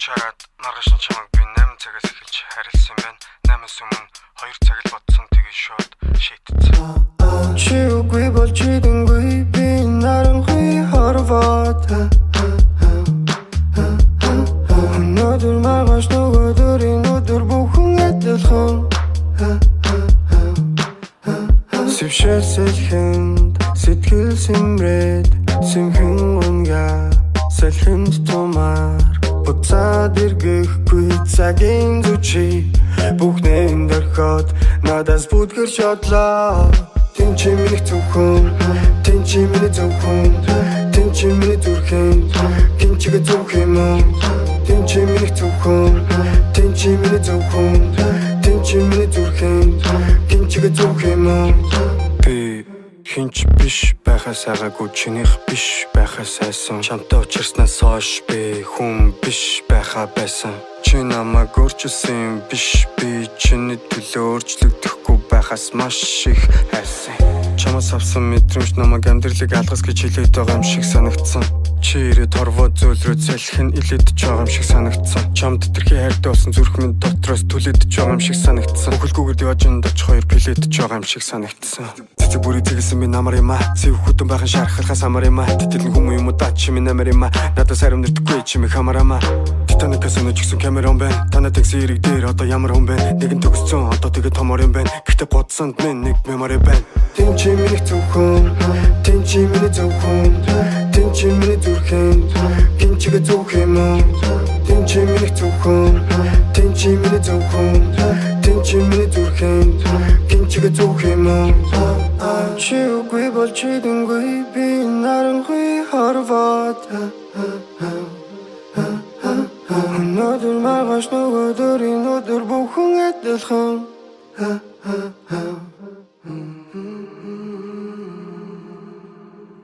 шараад маргааш чамайг би 8 цагаас эхэлж харилсан байна. 8-аас өмнө 2 цаг л бодсон тэгээ шууд шийдсэн. Чи үгүй бол чи дэнгүй би наранхуй хорвоод өнөөдөр маргааш нөгөөдрийн өдөр бүхэн адилхан Сившэлхэнд сэтгэл сэмрээд сэмхэн унга салхинд томар буцаад эргэхгүй цагийн зүчи бүхнэн дөрхөд надаас бүтгэр шодлоо Тэн чи миний зөвхөн Тэн чи миний зөвхөн Тэн чи миний зүрхэн Тэн чигээ зөвх юм Тэн чи миний зөвхөн Тэн чи миний зөвхөн Тэн чи миний зүрхэн Тэн чигээ зөвх юм Би хинч биш байхаас агаагүй чинийх биш байхаас айсан Чамтай учирснаас хойш би хүн биш байхаа байсан Чи намайг өөрчилсөн биш би чиний төлөө өөрчлөгдөхгүй байхаас маш их хайрсан Чамаас авсан мэдрэмж намайг амьдралыг алгас гэж хэлээд байгаа юм шиг санагдсан Чи ирээд хорвоо зүйл рүү залхин илээдэж байгаа юм шиг санагдсан Чамд тэрхий хайртай болсон зүрх минь дотроос түлээдэж байгаа юм шиг санагдсан Бүхэлгүйгээр диважинд очих хоёр плетэж байгаа юм шиг санагдсан Цэцэг бүрий зэглэсэн би намар юм Цэв хүтэн байхын шархалхаас амар юм Тэтгэн хүмүүс юм уу да чи минь амар юм Надаас харимнэрдэггүй чи минь хамаарама Титаникаас өнөж гисэн камерон байна Танаа тэгсэн эрэг дээр одоо ямар хүн байна Нэгэн төгссөн одоо тэгээ томор юм байна Гэхдээ бодсонд минь нэг мемори байна Тэн чи миний зөвхөн Тэн чи миний зөвхөн Тэн чи миний зүрхэн Тэн чигээ зөвх юм Тэн чи миний зөвхөн Тэн чи миний зөвхөн Тэн чи миний зүрхэн Тэн чигээ зөвх юм Чи үгүй бол чи дэнгүй би наранхуй хорвоод Өнөөдөр маргааш нөгөөдрийн өдөр бүхэн адилхан